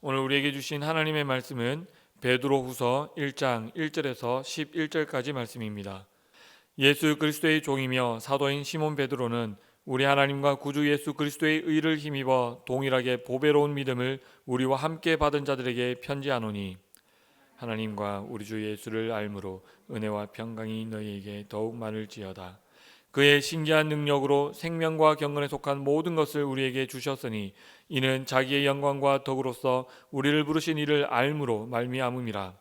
오늘 우리에게 주신 하나님의 말씀은 베드로후서 1장 1절에서 11절까지 말씀입니다. 예수 그리스도의 종이며 사도인 시몬 베드로는 우리 하나님과 구주 예수 그리스도의 의를 힘입어 동일하게 보배로운 믿음을 우리와 함께 받은 자들에게 편지하노니, 하나님과 우리 주 예수를 알므로 은혜와 평강이 너희에게 더욱 많을지어다. 그의 신기한 능력으로 생명과 경건에 속한 모든 것을 우리에게 주셨으니 이는 자기의 영광과 덕으로서 우리를 부르신 이를 알므로 말미암음이라.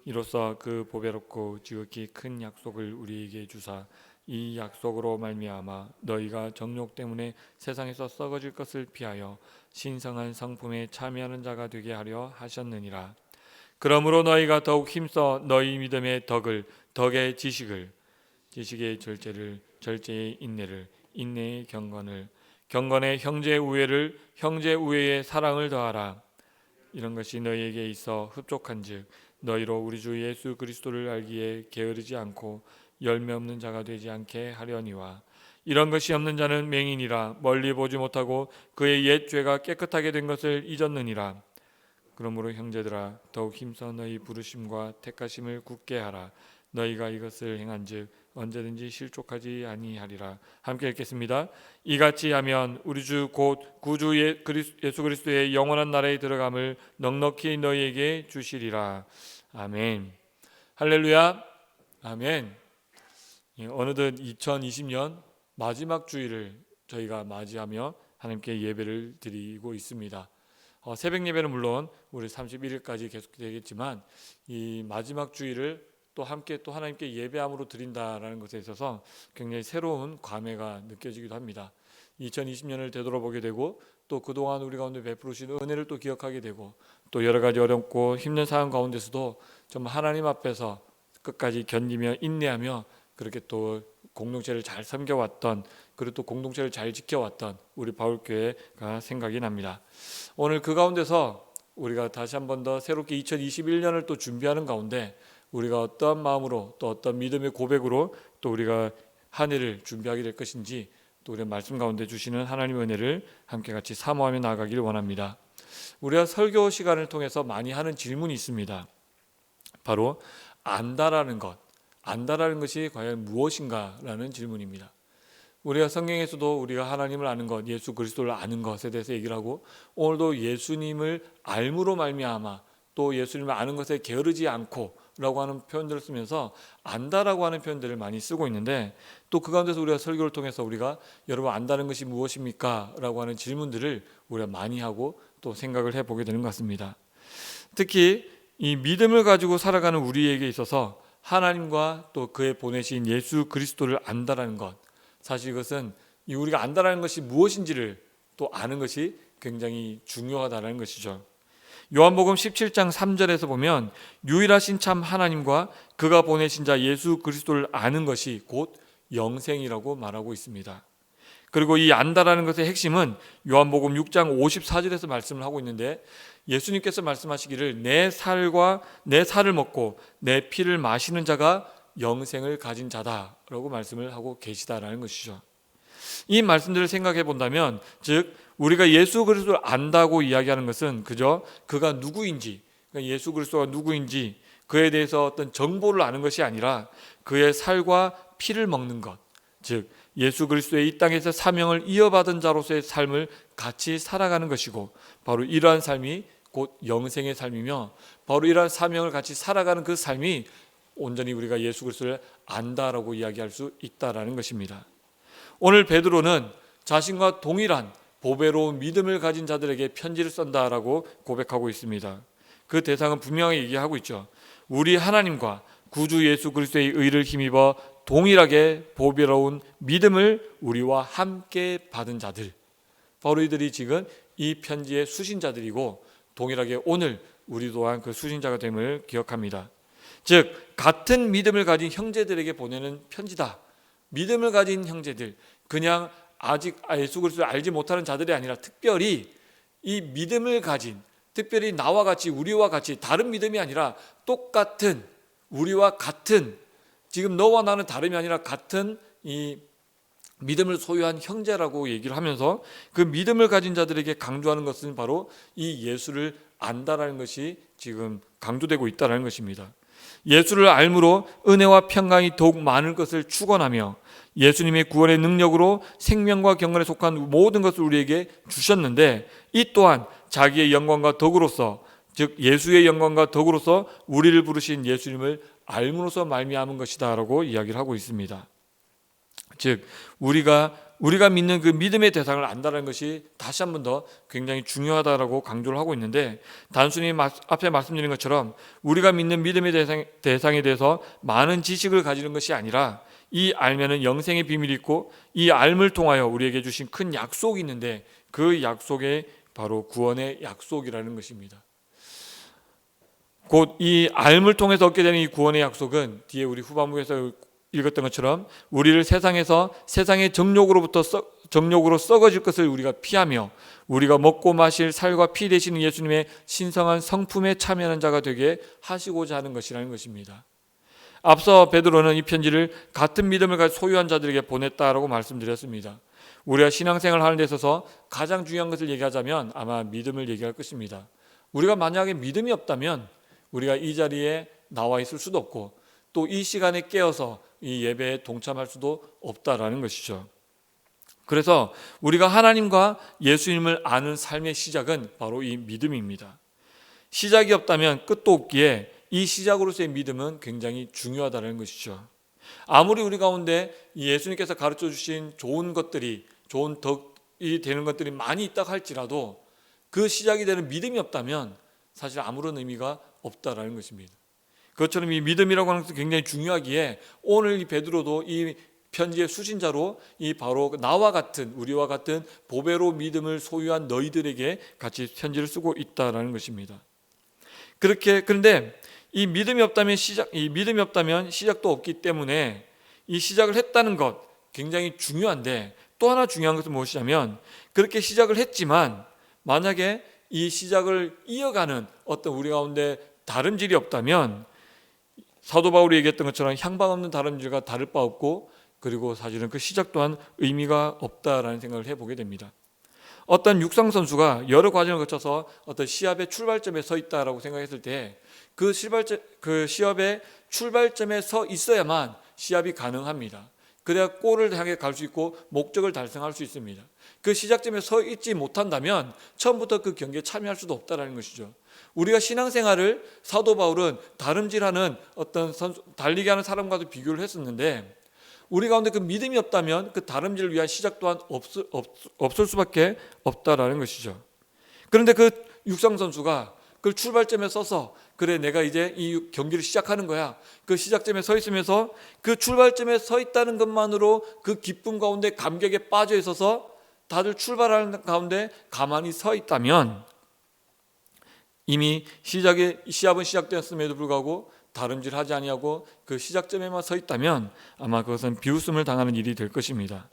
이로써 그 보배롭고 지극히 큰 약속을 우리에게 주사 이 약속으로 말미암아 너희가 정욕 때문에 세상에서 썩어질 것을 피하여 신성한 성품에 참여하는 자가 되게 하려 하셨느니라. 그러므로 너희가 더욱 힘써 너희 믿음의 덕을, 덕의 지식을, 지식의 절제를, 절제의 인내를, 인내의 경건을, 경건의 형제 우애를, 형제 우애의 사랑을 더하라. 이런 것이 너희에게 있어 흡족한즉 너희로 우리 주 예수 그리스도를 알기에 게으르지 않고 열매 없는 자가 되지 않게 하려니와. 이런 것이 없는 자는 맹인이라 멀리 보지 못하고 그의 옛 죄가 깨끗하게 된 것을 잊었느니라. 그러므로 형제들아 더욱 힘써 너희 부르심과 택하심을 굳게 하라. 너희가 이것을 행한즉 언제든지 실족하지 아니하리라. 함께 읽겠습니다. 이같이 하면 우리 주 곧 구주 예수 그리스도의 영원한 나라에 들어감을 넉넉히 너희에게 주시리라. 아멘. 할렐루야. 아멘. 어느덧 2020년 마지막 주일을 저희가 맞이하며 하나님께 예배를 드리고 있습니다. 새벽 예배는 물론 우리 31일까지 계속되겠지만 이 마지막 주일을 또 함께 또 하나님께 예배함으로 드린다라는 것에 있어서 굉장히 새로운 감회가 느껴지기도 합니다. 2020년을 되돌아보게 되고 또 그동안 우리 가운데 베푸신 은혜를 또 기억하게 되고 또 여러 가지 어렵고 힘든 상황 가운데서도 정말 하나님 앞에서 끝까지 견디며 인내하며 그렇게 또 공동체를 잘 섬겨왔던, 그리고 또 공동체를 잘 지켜왔던 우리 바울교회가 생각이 납니다. 오늘 그 가운데서 우리가 다시 한 번 더 새롭게 2021년을 또 준비하는 가운데 우리가 어떠한 마음으로 또 어떤 믿음의 고백으로 또 우리가 한 해를 준비하게 될 것인지 또 우리 말씀 가운데 주시는 하나님의 은혜를 함께 같이 사모하며 나아가기를 원합니다. 우리가 설교 시간을 통해서 많이 하는 질문이 있습니다. 바로 안다라는 것, 안다라는 것이 과연 무엇인가라는 질문입니다. 우리가 성경에서도 우리가 하나님을 아는 것, 예수 그리스도를 아는 것에 대해서 얘기를 하고, 오늘도 예수님을 알므로 말미암아 또 예수님을 아는 것에 게으르지 않고 라고 하는 표현들을 쓰면서 안다라고 하는 표현들을 많이 쓰고 있는데, 또 그 가운데서 우리가 설교를 통해서 우리가 여러분 안다는 것이 무엇입니까? 라고 하는 질문들을 우리가 많이 하고 또 생각을 해보게 되는 것 같습니다. 특히 이 믿음을 가지고 살아가는 우리에게 있어서 하나님과 또 그의 보내신 예수 그리스도를 안다라는 것, 사실 이것은 우리가 안다라는 것이 무엇인지를 또 아는 것이 굉장히 중요하다는 것이죠. 요한복음 17장 3절에서 보면 유일하신 참 하나님과 그가 보내신 자 예수 그리스도를 아는 것이 곧 영생이라고 말하고 있습니다. 그리고 이 안다라는 것의 핵심은 요한복음 6장 54절에서 말씀을 하고 있는데, 예수님께서 말씀하시기를 내 살을 먹고 내 피를 마시는 자가 영생을 가진 자다라고 말씀을 하고 계시다라는 것이죠. 이 말씀들을 생각해 본다면, 즉 우리가 예수 그리스도를 안다고 이야기하는 것은 그저 그가 누구인지, 그러니까 예수 그리스도가 누구인지 그에 대해서 어떤 정보를 아는 것이 아니라 그의 살과 피를 먹는 것, 즉 예수 그리스도의 이 땅에서 사명을 이어받은 자로서의 삶을 같이 살아가는 것이고, 바로 이러한 삶이 곧 영생의 삶이며, 바로 이러한 사명을 같이 살아가는 그 삶이 온전히 우리가 예수 그리스도를 안다라고 이야기할 수 있다라는 것입니다. 오늘 베드로는 자신과 동일한 보배로운 믿음을 가진 자들에게 편지를 쓴다라고 고백하고 있습니다. 그 대상은 분명히 얘기하고 있죠. 우리 하나님과 구주 예수 그리스도의 의를 힘입어 동일하게 보배로운 믿음을 우리와 함께 받은 자들, 바로 이들이 지금 이 편지의 수신자들이고, 동일하게 오늘 우리 또한 그 수신자가 됨을 기억합니다. 즉 같은 믿음을 가진 형제들에게 보내는 편지다. 믿음을 가진 형제들, 그냥 아직 예수 그리스도를 알지 못하는 자들이 아니라 특별히 이 믿음을 가진, 특별히 나와 같이 우리와 같이 다른 믿음이 아니라 똑같은 우리와 같은, 지금 너와 나는 다름이 아니라 같은 이 믿음을 소유한 형제라고 얘기를 하면서 그 믿음을 가진 자들에게 강조하는 것은 바로 이 예수를 안다라는 것이 지금 강조되고 있다는 것입니다. 예수를 알므로 은혜와 평강이 더욱 많을 것을 축원하며 예수님의 구원의 능력으로 생명과 경건에 속한 모든 것을 우리에게 주셨는데, 이 또한 자기의 영광과 덕으로서, 즉 예수의 영광과 덕으로서 우리를 부르신 예수님을 알므로써 말미암은 것이다 라고 이야기를 하고 있습니다. 즉 우리가 믿는 그 믿음의 대상을 안다는 것이 다시 한 번 더 굉장히 중요하다라고 강조를 하고 있는데, 단순히 앞에 말씀드린 것처럼 우리가 믿는 믿음의 대상에 대해서 많은 지식을 가지는 것이 아니라, 이 알면은 영생의 비밀이 있고 이 알을 통하여 우리에게 주신 큰 약속이 있는데, 그 약속이 바로 구원의 약속이라는 것입니다. 곧 이 알을 통해서 얻게 되는 이 구원의 약속은 뒤에 우리 후반부에서 읽었던 것처럼 우리를 세상의 정욕으로 썩어질 것을 우리가 피하며 우리가 먹고 마실 살과 피 되시는 예수님의 신성한 성품에 참여하는 자가 되게 하시고자 하는 것이라는 것입니다. 앞서 베드로는 이 편지를 같은 믿음을 가진 소유한 자들에게 보냈다라고 말씀드렸습니다. 우리가 신앙생활 하는 데 있어서 가장 중요한 것을 얘기하자면 아마 믿음을 얘기할 것입니다. 우리가 만약에 믿음이 없다면 우리가 이 자리에 나와 있을 수도 없고, 또 이 시간에 깨어서 이 예배에 동참할 수도 없다라는 것이죠. 그래서 우리가 하나님과 예수님을 아는 삶의 시작은 바로 이 믿음입니다. 시작이 없다면 끝도 없기에 이 시작으로서의 믿음은 굉장히 중요하다는 것이죠. 아무리 우리 가운데 예수님께서 가르쳐 주신 좋은 것들이, 좋은 덕이 되는 것들이 많이 있다 할지라도 그 시작이 되는 믿음이 없다면 사실 아무런 의미가 없다라는 것입니다. 그것처럼 이 믿음이라고 하는 것이 굉장히 중요하기에 오늘 이 베드로도 이 편지의 수신자로 이 바로 나와 같은, 우리와 같은 보배로 믿음을 소유한 너희들에게 같이 편지를 쓰고 있다라는 것입니다. 그런데 이 믿음이 없다면 시작도 없기 때문에 이 시작을 했다는 것 굉장히 중요한데, 또 하나 중요한 것은 무엇이냐면, 그렇게 시작을 했지만 만약에 이 시작을 이어가는 어떤 우리 가운데 다름질이 없다면, 사도 바울이 얘기했던 것처럼 향방 없는 다름질과 다를 바 없고, 그리고 사실은 그 시작 또한 의미가 없다라는 생각을 해보게 됩니다. 어떤 육상 선수가 여러 과정을 거쳐서 어떤 시합의 출발점에 서 있다라고 생각했을 때 그 시합의 출발점에 서 있어야만 시합이 가능합니다. 그래야 골을 향해 갈 수 있고 목적을 달성할 수 있습니다. 그 시작점에 서 있지 못한다면 처음부터 그 경기에 참여할 수도 없다는 것이죠. 우리가 신앙생활을 사도 바울은 다름질하는 어떤 달리기 하는 사람과도 비교를 했었는데, 우리 가운데 그 믿음이 없다면 그 다름질을 위한 시작 또한 없을 수밖에 없다라는 것이죠. 그런데 그 육상 선수가 그 출발점에 서서 그래 내가 이제 이 경기를 시작하는 거야, 그 시작점에 서 있으면서 그 출발점에 서 있다는 것만으로 그 기쁨 가운데 감격에 빠져 있어서 다들 출발하는 가운데 가만히 서 있다면, 이미 시합은 시작되었음에도 불구하고 다름질하지 아니하고 그 시작점에만 서 있다면 아마 그것은 비웃음을 당하는 일이 될 것입니다.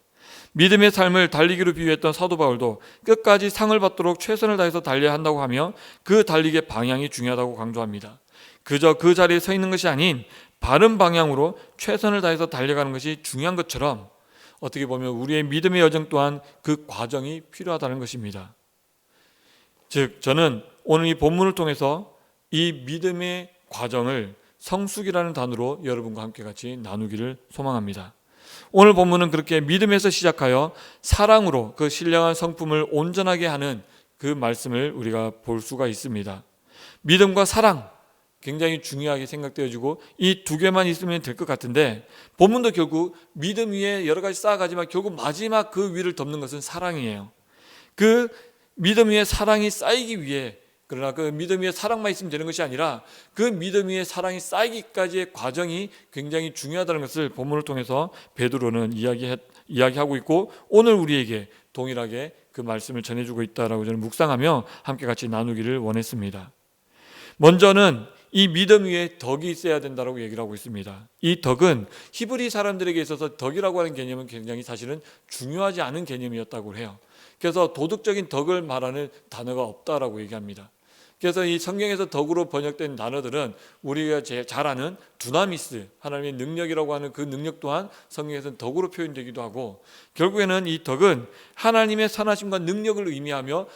믿음의 삶을 달리기로 비유했던 사도 바울도 끝까지 상을 받도록 최선을 다해서 달려야 한다고 하며 그 달리기의 방향이 중요하다고 강조합니다. 그저 그 자리에 서 있는 것이 아닌 바른 방향으로 최선을 다해서 달려가는 것이 중요한 것처럼, 어떻게 보면 우리의 믿음의 여정 또한 그 과정이 필요하다는 것입니다. 즉 저는 오늘 이 본문을 통해서 이 믿음의 과정을 성숙이라는 단어로 여러분과 함께 같이 나누기를 소망합니다. 오늘 본문은 그렇게 믿음에서 시작하여 사랑으로 그 신령한 성품을 온전하게 하는 그 말씀을 우리가 볼 수가 있습니다. 믿음과 사랑 굉장히 중요하게 생각되어지고 이 두 개만 있으면 될 것 같은데, 본문도 결국 믿음 위에 여러 가지 쌓아가지만 결국 마지막 그 위를 덮는 것은 사랑이에요. 그 믿음 위에 사랑이 쌓이기 위해, 그러나 그 믿음 위에 사랑만 있으면 되는 것이 아니라 그 믿음 위에 사랑이 쌓이기까지의 과정이 굉장히 중요하다는 것을 본문을 통해서 베드로는 이야기하고 있고, 오늘 우리에게 동일하게 그 말씀을 전해주고 있다라고 저는 묵상하며 함께 같이 나누기를 원했습니다. 먼저는 이 믿음 위에 덕이 있어야 된다고 얘기를 하고 있습니다. 이 덕은 히브리 사람들에게 있어서 덕이라고 하는 개념은 굉장히 사실은 중요하지 않은 개념이었다고 해요. 그래서 도덕적인 덕을 말하는 단어가 없다라고 얘기합니다. 그래서 이 성경에서 덕으로 번역된 단어들은 우리가 제일 잘 아는 두나미스, 하나님의 능력이라고 하는 그 능력 또한 성경에서는 덕으로 표현되기도 하고, 결국에는 이 덕은 하나님의 선하심과 능력을 의미하며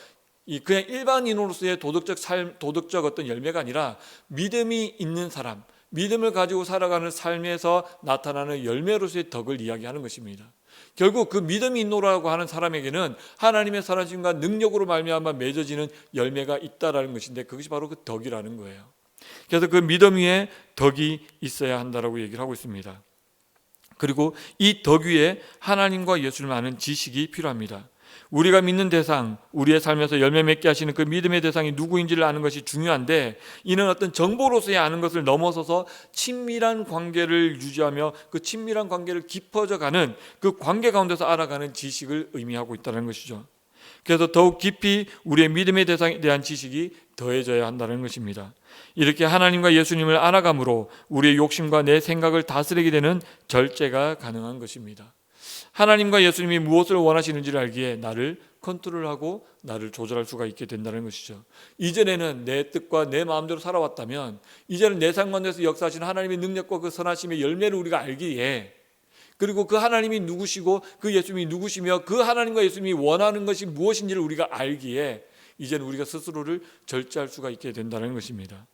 이 그냥 일반인으로서의 도덕적 삶, 도덕적 어떤 열매가 아니라 믿음이 있는 사람, 믿음을 가지고 살아가는 삶에서 나타나는 열매로서의 덕을 이야기하는 것입니다. 결국 그 믿음이 있노라고 하는 사람에게는 하나님의 선하심과 능력으로 말미암아 맺어지는 열매가 있다라는 것인데, 그것이 바로 그 덕이라는 거예요. 그래서 그 믿음 위에 덕이 있어야 한다라고 얘기를 하고 있습니다. 그리고 이 덕 위에 하나님과 예수를 아는 지식이 필요합니다. 우리가 믿는 대상, 우리의 삶에서 열매 맺게 하시는 그 믿음의 대상이 누구인지를 아는 것이 중요한데, 이는 어떤 정보로서의 아는 것을 넘어서서 친밀한 관계를 유지하며 그 친밀한 관계를 깊어져가는 그 관계 가운데서 알아가는 지식을 의미하고 있다는 것이죠. 그래서 더욱 깊이 우리의 믿음의 대상에 대한 지식이 더해져야 한다는 것입니다. 이렇게 하나님과 예수님을 알아감으로 우리의 욕심과 내 생각을 다스리게 되는 절제가 가능한 것입니다. 하나님과 예수님이 무엇을 원하시는지를 알기에 나를 컨트롤하고 나를 조절할 수가 있게 된다는 것이죠. 이전에는 내 뜻과 내 마음대로 살아왔다면, 이제는 내 삶 가운데서 역사하시는 하나님의 능력과 그 선하심의 열매를 우리가 알기에, 그리고 그 하나님이 누구시고 그 예수님이 누구시며 그 하나님과 예수님이 원하는 것이 무엇인지를 우리가 알기에 이제는 우리가 스스로를 절제할 수가 있게 된다는 것입니다.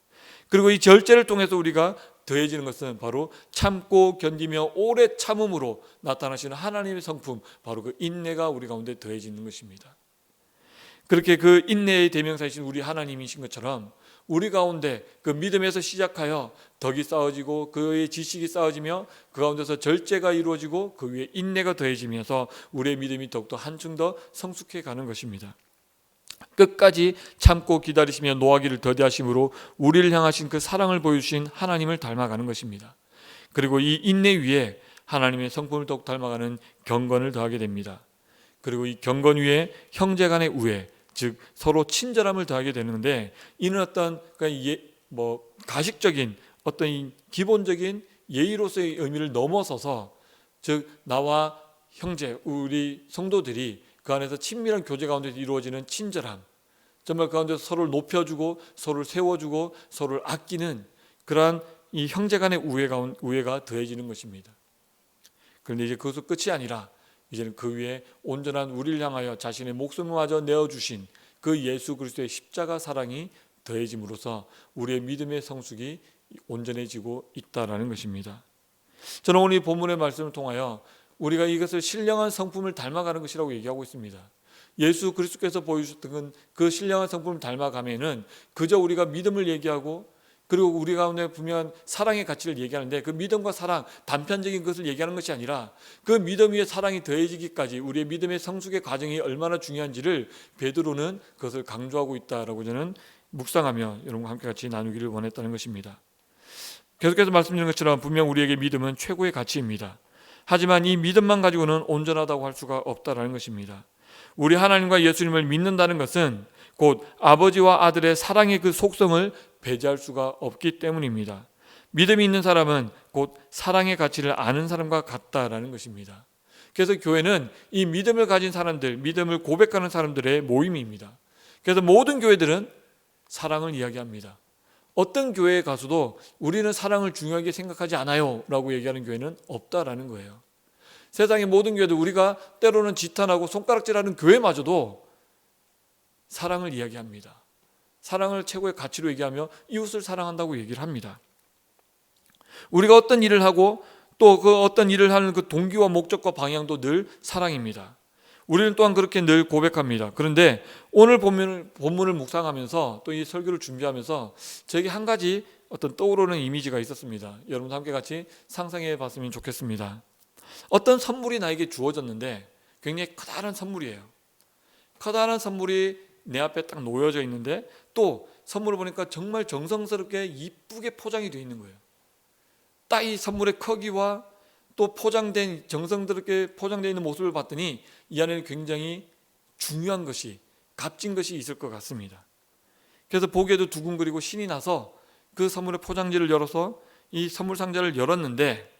그리고 이 절제를 통해서 우리가 더해지는 것은 바로 참고 견디며 오래 참음으로 나타나시는 하나님의 성품, 바로 그 인내가 우리 가운데 더해지는 것입니다. 그렇게 그 인내의 대명사이신 우리 하나님이신 것처럼 우리 가운데 그 믿음에서 시작하여 덕이 쌓아지고 그의 지식이 쌓아지며 그 가운데서 절제가 이루어지고 그 위에 인내가 더해지면서 우리의 믿음이 더욱더 한층 더 성숙해 가는 것입니다. 끝까지 참고 기다리시며 노하기를 더디하심으로 우리를 향하신 그 사랑을 보여주신 하나님을 닮아가는 것입니다. 그리고 이 인내 위에 하나님의 성품을 더욱 닮아가는 경건을 더하게 됩니다. 그리고 이 경건 위에 형제 간의 우애, 즉 서로 친절함을 더하게 되는데, 이는 어떤 가식적인 어떤 이 기본적인 예의로서의 의미를 넘어서서, 즉 나와 형제, 우리 성도들이 그 안에서 친밀한 교제 가운데서 이루어지는 친절함, 정말 그 가운데서 서로를 높여주고 서로를 세워주고 서로를 아끼는 그러한 이 형제 간의 우애가 더해지는 것입니다. 그런데 이제 그것도 끝이 아니라 이제는 그 위에 온전한 우리를 향하여 자신의 목숨마저 내어주신 그 예수 그리스도의 십자가 사랑이 더해짐으로써 우리의 믿음의 성숙이 온전해지고 있다라는 것입니다. 저는 오늘 이 본문의 말씀을 통하여 우리가 이것을 신령한 성품을 닮아가는 것이라고 얘기하고 있습니다. 예수 그리스도께서 보여주셨던 그 신령한 성품을 닮아가면은 그저 우리가 믿음을 얘기하고, 그리고 우리 가운데 분명한 사랑의 가치를 얘기하는데, 그 믿음과 사랑, 단편적인 것을 얘기하는 것이 아니라 그 믿음 위에 사랑이 더해지기까지 우리의 믿음의 성숙의 과정이 얼마나 중요한지를 베드로는 그것을 강조하고 있다라고 저는 묵상하며 여러분과 함께 같이 나누기를 원했다는 것입니다. 계속해서 말씀드린 것처럼 분명 우리에게 믿음은 최고의 가치입니다. 하지만 이 믿음만 가지고는 온전하다고 할 수가 없다라는 것입니다. 우리 하나님과 예수님을 믿는다는 것은 곧 아버지와 아들의 사랑의 그 속성을 배제할 수가 없기 때문입니다. 믿음이 있는 사람은 곧 사랑의 가치를 아는 사람과 같다라는 것입니다. 그래서 교회는 이 믿음을 가진 사람들, 믿음을 고백하는 사람들의 모임입니다. 그래서 모든 교회들은 사랑을 이야기합니다. 어떤 교회에 가서도 우리는 사랑을 중요하게 생각하지 않아요 라고 얘기하는 교회는 없다라는 거예요. 세상의 모든 교회들, 우리가 때로는 지탄하고 손가락질하는 교회마저도 사랑을 이야기합니다. 사랑을 최고의 가치로 얘기하며 이웃을 사랑한다고 얘기를 합니다. 우리가 어떤 일을 하고 또 그 어떤 일을 하는 그 동기와 목적과 방향도 늘 사랑입니다. 우리는 또한 그렇게 늘 고백합니다. 그런데 오늘 본문을 묵상하면서 또 이 설교를 준비하면서 저에게 한 가지 어떤 떠오르는 이미지가 있었습니다. 여러분도 함께 같이 상상해 봤으면 좋겠습니다. 어떤 선물이 나에게 주어졌는데 굉장히 커다란 선물이에요. 커다란 선물이 내 앞에 딱 놓여져 있는데, 또 선물을 보니까 정말 정성스럽게 이쁘게 포장이 되어 있는 거예요. 딱 이 선물의 크기와 또 포장된, 정성스럽게 포장되어 있는 모습을 봤더니 이 안에는 굉장히 중요한 것이, 값진 것이 있을 것 같습니다. 그래서 보기에도 두근거리고 신이 나서 그 선물의 포장지를 열어서 이 선물 상자를 열었는데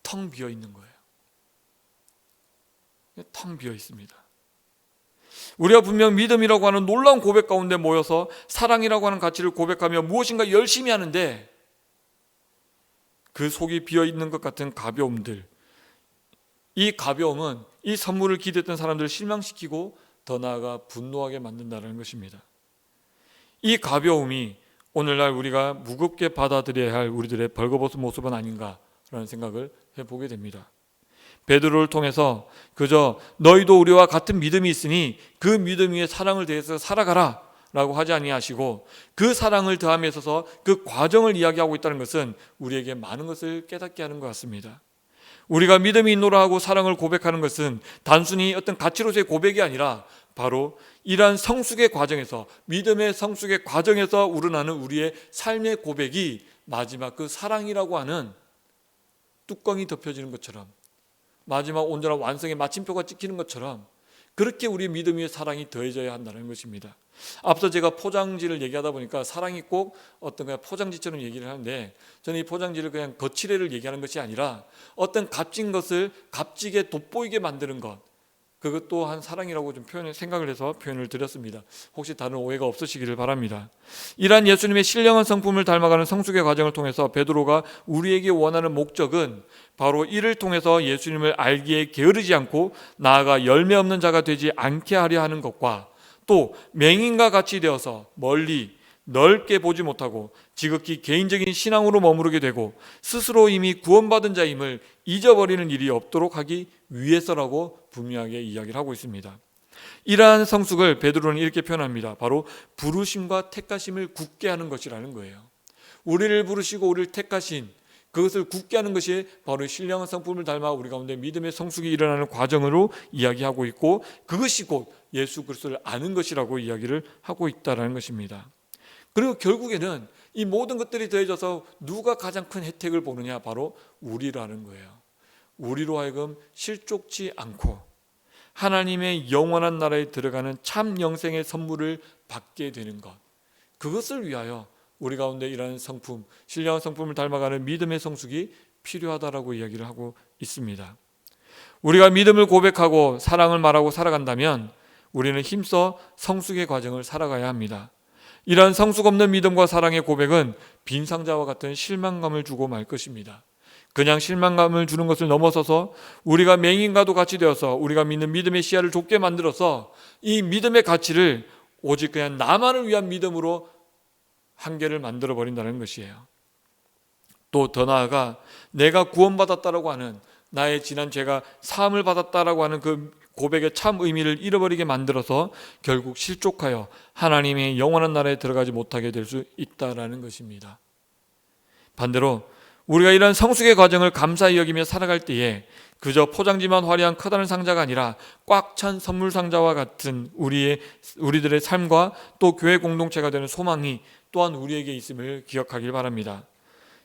텅 비어 있는 거예요. 텅 비어 있습니다. 우리가 분명 믿음이라고 하는 놀라운 고백 가운데 모여서 사랑이라고 하는 가치를 고백하며 무엇인가 열심히 하는데 그 속이 비어있는 것 같은 가벼움들, 이 가벼움은 이 선물을 기대했던 사람들을 실망시키고 더 나아가 분노하게 만든다는 것입니다. 이 가벼움이 오늘날 우리가 무겁게 받아들여야 할 우리들의 벌거벗은 모습은 아닌가라는 생각을 해보게 됩니다. 베드로를 통해서 그저 너희도 우리와 같은 믿음이 있으니 그 믿음 위에 사랑을 대해서 살아가라 라고 하지 아니하시고 그 사랑을 더함에 있어서 그 과정을 이야기하고 있다는 것은 우리에게 많은 것을 깨닫게 하는 것 같습니다. 우리가 믿음이 있노라 하고 사랑을 고백하는 것은 단순히 어떤 가치로서의 고백이 아니라 바로 이러한 성숙의 과정에서, 믿음의 성숙의 과정에서 우러나는 우리의 삶의 고백이 마지막 그 사랑이라고 하는 뚜껑이 덮여지는 것처럼, 마지막 온전한 완성의 마침표가 찍히는 것처럼 그렇게 우리 믿음 위에 사랑이 더해져야 한다는 것입니다. 앞서 제가 포장지를 얘기하다 보니까 사랑이 꼭 어떤 그냥 포장지처럼 얘기를 하는데, 저는 이 포장지를 그냥 거칠애를 얘기하는 것이 아니라 어떤 값진 것을 값지게 돋보이게 만드는 것, 그것 또한 사랑이라고 좀 생각을 해서 표현을 드렸습니다. 혹시 다른 오해가 없으시기를 바랍니다. 이러한 예수님의 신령한 성품을 닮아가는 성숙의 과정을 통해서 베드로가 우리에게 원하는 목적은 바로 이를 통해서 예수님을 알기에 게으르지 않고 나아가 열매 없는 자가 되지 않게 하려 하는 것과, 또 맹인과 같이 되어서 멀리 넓게 보지 못하고 지극히 개인적인 신앙으로 머무르게 되고 스스로 이미 구원받은 자임을 잊어버리는 일이 없도록 하기 위해서라고 분명하게 이야기를 하고 있습니다. 이러한 성숙을 베드로는 이렇게 표현합니다. 바로 부르심과 택하심을 굳게 하는 것이라는 거예요. 우리를 부르시고 우리를 택하신 그것을 굳게 하는 것이 바로 신령한 성품을 닮아 우리 가운데 믿음의 성숙이 일어나는 과정으로 이야기하고 있고, 그것이 곧 예수 그리스도를 아는 것이라고 이야기를 하고 있다는 것입니다. 그리고 결국에는 이 모든 것들이 더해져서 누가 가장 큰 혜택을 보느냐, 바로 우리라는 거예요. 우리로 하여금 실족치 않고 하나님의 영원한 나라에 들어가는 참 영생의 선물을 받게 되는 것, 그것을 위하여 우리 가운데 이러한 성품, 신령한 성품을 닮아가는 믿음의 성숙이 필요하다라고 이야기를 하고 있습니다. 우리가 믿음을 고백하고 사랑을 말하고 살아간다면 우리는 힘써 성숙의 과정을 살아가야 합니다. 이러한 성숙 없는 믿음과 사랑의 고백은 빈 상자와 같은 실망감을 주고 말 것입니다. 그냥 실망감을 주는 것을 넘어서서 우리가 맹인과도 같이 되어서 우리가 믿는 믿음의 시야를 좁게 만들어서 이 믿음의 가치를 오직 그냥 나만을 위한 믿음으로 한계를 만들어 버린다는 것이에요. 또 더 나아가 내가 구원받았다라고 하는, 나의 지난 죄가 사함을 받았다라고 하는 그 고백의 참 의미를 잃어버리게 만들어서 결국 실족하여 하나님의 영원한 나라에 들어가지 못하게 될 수 있다라는 것입니다. 반대로 우리가 이러한 성숙의 과정을 감사히 여기며 살아갈 때에 그저 포장지만 화려한 커다란 상자가 아니라 꽉 찬 선물 상자와 같은 우리들의 삶과 또 교회 공동체가 되는 소망이 또한 우리에게 있음을 기억하길 바랍니다.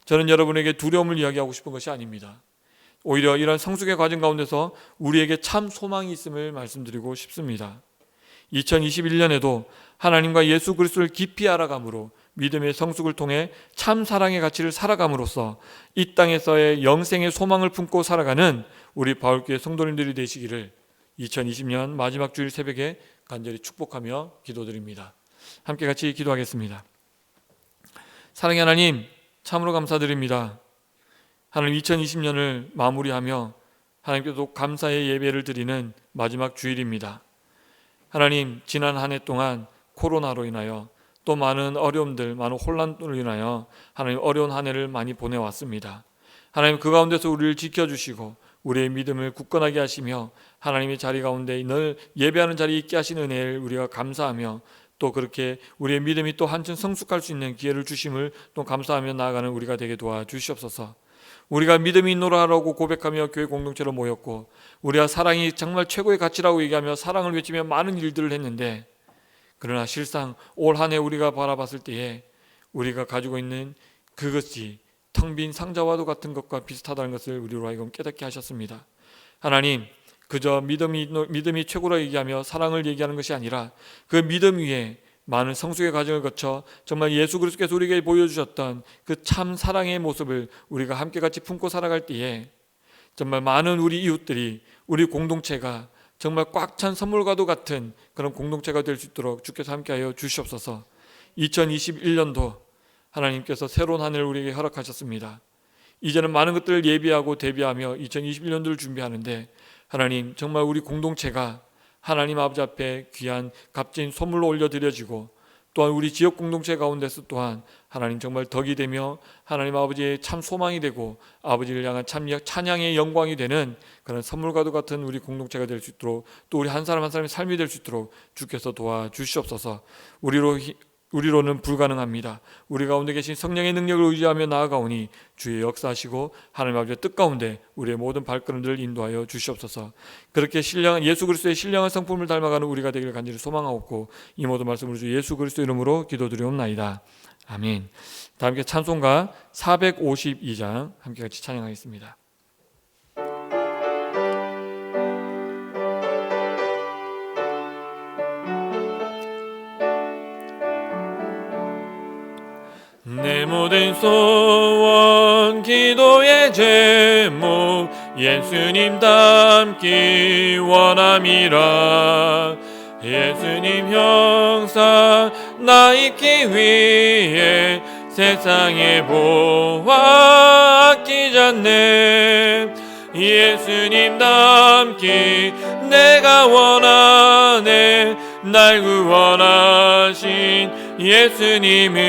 저는 여러분에게 두려움을 이야기하고 싶은 것이 아닙니다. 오히려 이런 성숙의 과정 가운데서 우리에게 참 소망이 있음을 말씀드리고 싶습니다. 2021년에도 하나님과 예수 그리스도를 깊이 알아감으로 믿음의 성숙을 통해 참 사랑의 가치를 살아감으로써 이 땅에서의 영생의 소망을 품고 살아가는 우리 바울교회 성도님들이 되시기를 2020년 마지막 주일 새벽에 간절히 축복하며 기도드립니다. 함께 같이 기도하겠습니다. 사랑의 하나님, 참으로 감사드립니다. 하나님, 2020년을 마무리하며 하나님께도 감사의 예배를 드리는 마지막 주일입니다. 하나님, 지난 한 해 동안 코로나로 인하여 또 많은 어려움들, 많은 혼란으로 인하여 하나님 어려운 한 해를 많이 보내왔습니다. 하나님, 그 가운데서 우리를 지켜주시고 우리의 믿음을 굳건하게 하시며 하나님의 자리 가운데 늘 예배하는 자리에 있게 하신 은혜를 우리가 감사하며, 또 그렇게 우리의 믿음이 또 한층 성숙할 수 있는 기회를 주심을 또 감사하며 나아가는 우리가 되게 도와주시옵소서. 우리가 믿음이 있노라 하라고 고백하며 교회 공동체로 모였고 우리가 사랑이 정말 최고의 가치라고 얘기하며 사랑을 외치며 많은 일들을 했는데, 그러나 실상 올 한 해 우리가 바라봤을 때에 우리가 가지고 있는 그것이 텅 빈 상자와도 같은 것과 비슷하다는 것을 우리로 하여금 깨닫게 하셨습니다. 하나님, 그저 믿음이 최고라 얘기하며 사랑을 얘기하는 것이 아니라 그 믿음 위에 많은 성숙의 과정을 거쳐 정말 예수 그리스도께서 우리에게 보여주셨던 그 참 사랑의 모습을 우리가 함께 같이 품고 살아갈 때에 정말 많은 우리 이웃들이, 우리 공동체가 정말 꽉 찬 선물과도 같은 그런 공동체가 될 수 있도록 주께서 함께하여 주시옵소서. 2021년도 하나님께서 새로운 한 해를 우리에게 허락하셨습니다. 이제는 많은 것들을 예비하고 대비하며 2021년도를 준비하는데 하나님 정말 우리 공동체가 하나님 아버지 앞에 귀한 값진 선물로 올려드려지고 또한 우리 지역 공동체 가운데서 또한 하나님 정말 덕이 되며 하나님 아버지의 참 소망이 되고 아버지를 향한 참 찬양의 영광이 되는 그런 선물과도 같은 우리 공동체가 될 수 있도록 또 우리 한 사람 한 사람의 삶이 될 수 있도록 주께서 도와주시옵소서. 우리로는 불가능합니다. 우리 가운데 계신 성령의 능력을 의지하며 나아가오니 주의 역사하시고 하나님 아버지의 뜻 가운데 우리의 모든 발걸음들을 인도하여 주시옵소서. 그렇게 신령한 예수 그리스도의 신령한 성품을 닮아가는 우리가 되기를 간절히 소망하옵고 이 모든 말씀을 주 예수 그리스도 이름으로 기도드리옵나이다. 아멘. 다 함께 찬송가 452장 함께 같이 찬양하겠습니다. 내 모든 소원 기도의 제목 예수님 닮기 원함이라. 예수님 형상 나 입기 위해 세상의 보화 아끼지 않네. 예수님 닮기 내가 원하네. 날 구원하신 예수님을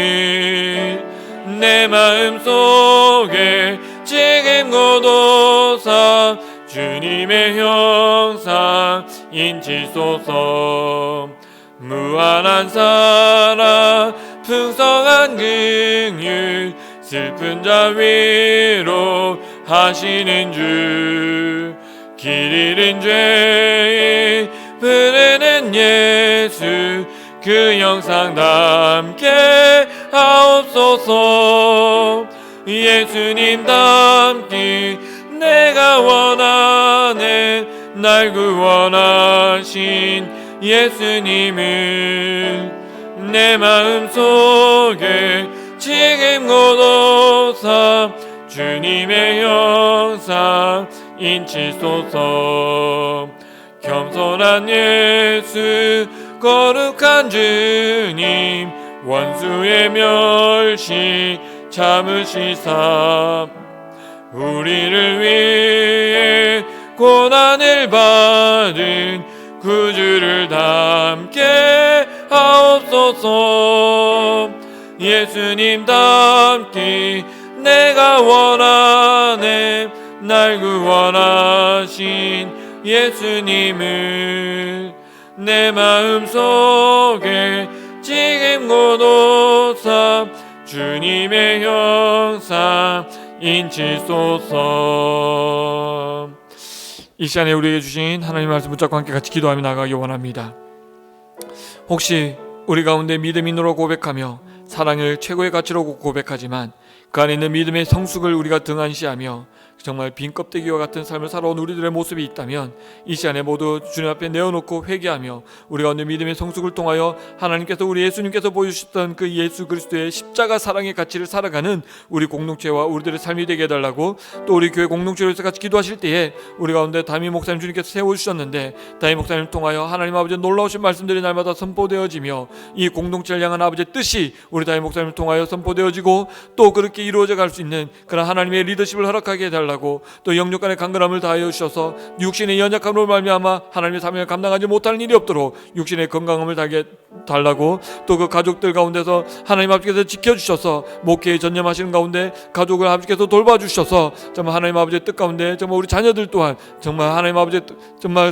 내 마음속에 지금 고도사 주님의 형상 인치소서. 무한한 사랑 풍성한 긍휼 슬픈 자 위로 하시는 주. 길 잃은 죄인 부르는 예수 그 영상 담게 하옵소서. 예수님 닮기 내가 원하네. 날 구원하신 예수님을 내 마음속에 지금 고도사 주님의 형상 인치소서. 겸손한 예수 거룩한 주님 원수의 멸시 참으시사 우리를 위해 고난을 받은 구주를 닮게 하옵소서. 예수님 닮기 내가 원하네. 날 구원하신 예수님을 내 마음속에 지금 고도사 주님의 형상 인치소서. 이 시간에 우리에게 주신 하나님의 말씀 붙잡고 함께 같이 기도하며 나가기 원합니다. 혹시 우리 가운데 믿음이 있노라 고백하며 사랑을 최고의 가치로 고백하지만 그 안에 있는 믿음의 성숙을 우리가 등한시하며 정말 빈 껍데기와 같은 삶을 살아온 우리들의 모습이 있다면 이 시간에 모두 주님 앞에 내어놓고 회개하며 우리 가운데 믿음의 성숙을 통하여 하나님께서 우리 예수님께서 보여주셨던 그 예수 그리스도의 십자가 사랑의 가치를 살아가는 우리 공동체와 우리들의 삶이 되게 해달라고 또 우리 교회 공동체에서 같이 기도하실 때에 우리 가운데 담임 목사님 주님께서 세워주셨는데 담임 목사님을 통하여 하나님 아버지의 놀라우신 말씀들이 날마다 선포되어지며 이 공동체를 향한 아버지의 뜻이 우리 담임 목사님을 통하여 선포되어지고 또 그렇게 이루어져 갈 수 있는 그런 하나님의 리더십을 허락하게 해달라고 또 영육간의 강건함을 다하여 주셔서 육신의 연약함으로 말미암아 하나님의 사명을 감당하지 못하는 일이 없도록 육신의 건강함을 다하게 달라고 또 그 가족들 가운데서 하나님 아버지께서 지켜주셔서 목회에 전념하시는 가운데 가족을 아버지께서 돌봐주셔서 정말 하나님 아버지의 뜻 가운데 정말 우리 자녀들 또한 정말 하나님 아버지의 정말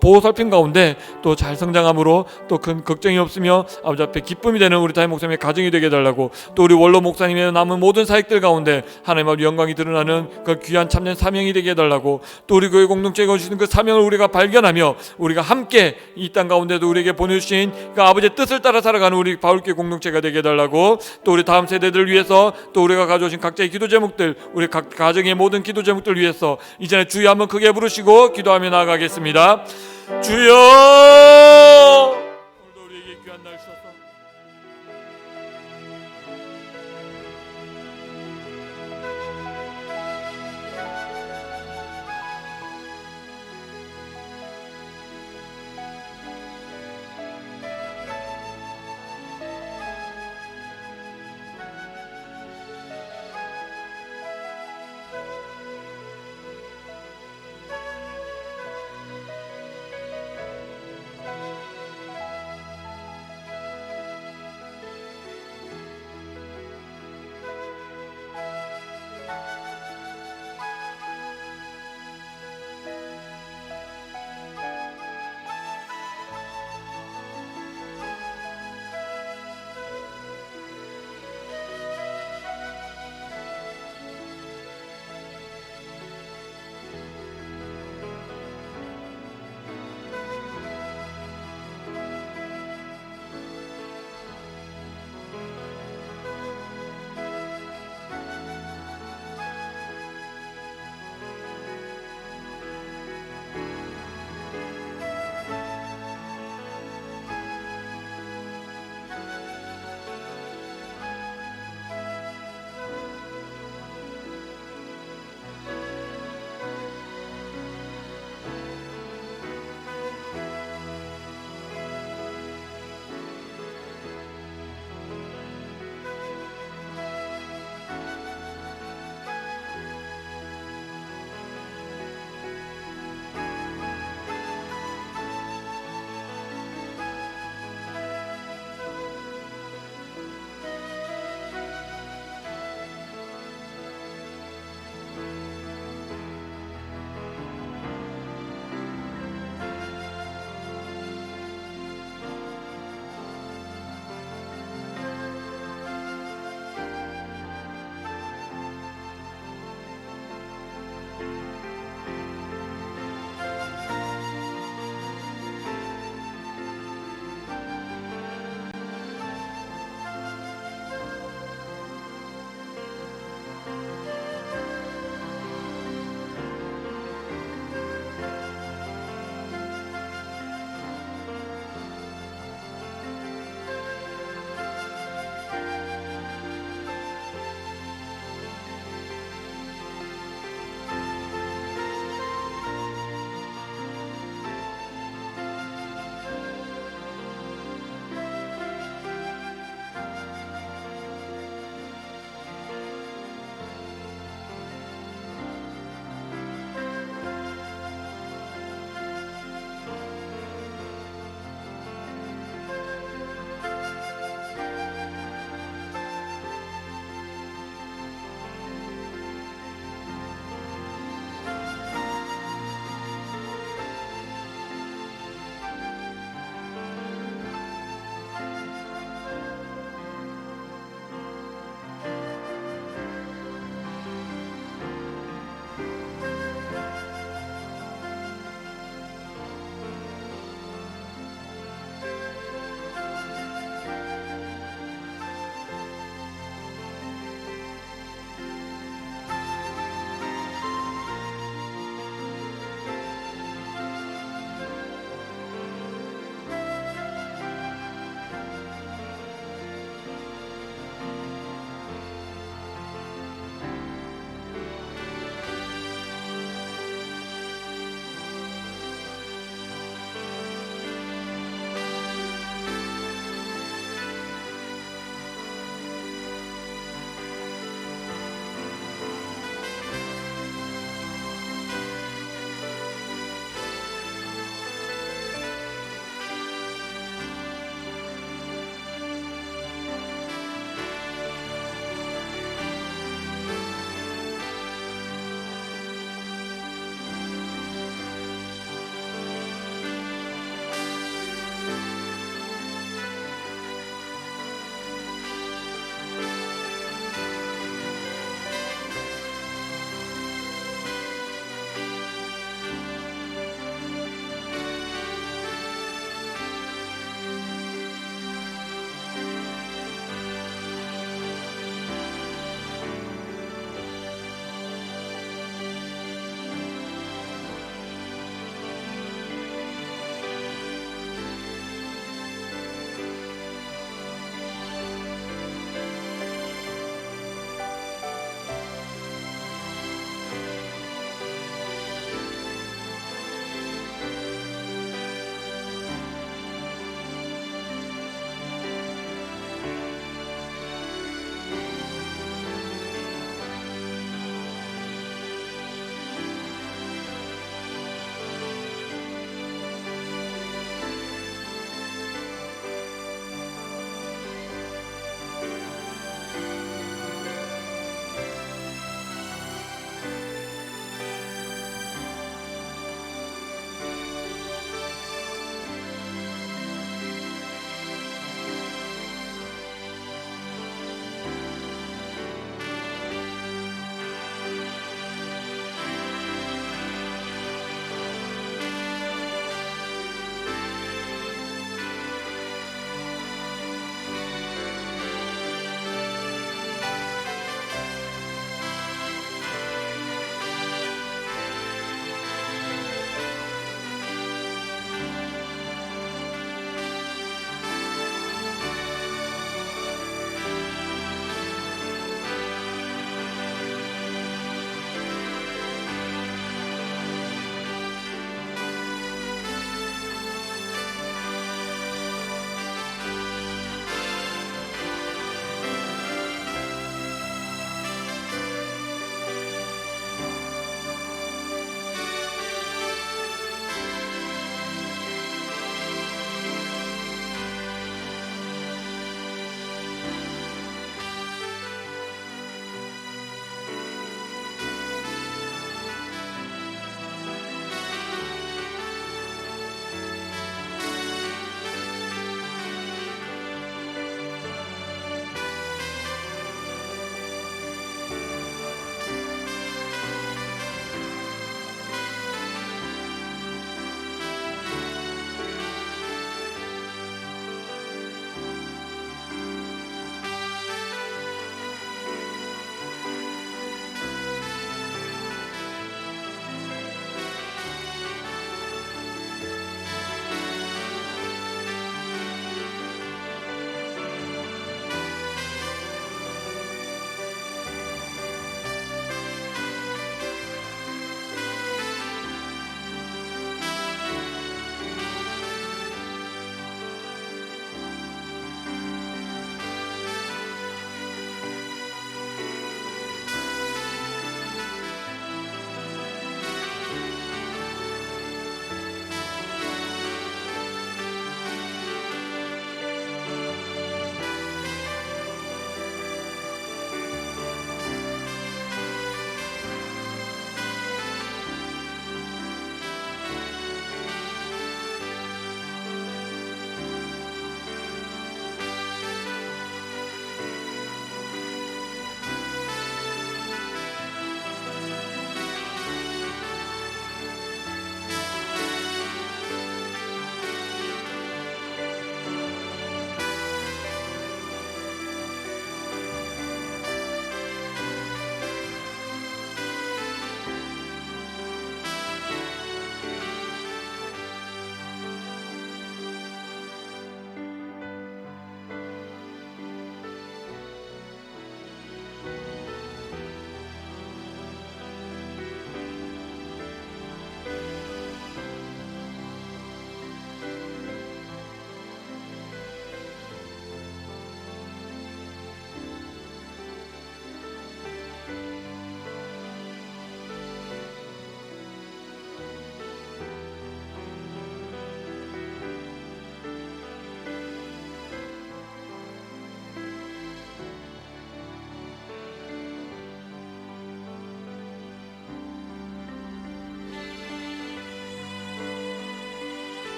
보호살핌 가운데 또 잘 성장함으로 또 큰 걱정이 없으며 아버지 앞에 기쁨이 되는 우리 담임 목사님의 가정이 되게 해달라고 또 우리 원로 목사님의 남은 모든 사역들 가운데 하나님 아버지 영광이 드러나는 그 귀한 참된 사명이 되게 해달라고 또 우리 교회 공동체가 주시는 그 사명을 우리가 발견하며 우리가 함께 이 땅 가운데도 우리에게 보내주신 그 아버지의 뜻을 따라 살아가는 우리 바울교회 공동체가 되게 해달라고 또 우리 다음 세대들을 위해서 또 우리가 가져오신 각자의 기도 제목들 우리 각 가정의 모든 기도 제목들 위해서 이전에 주여 한번 크게 부르시고 기도하며 나아가겠습니다. 주여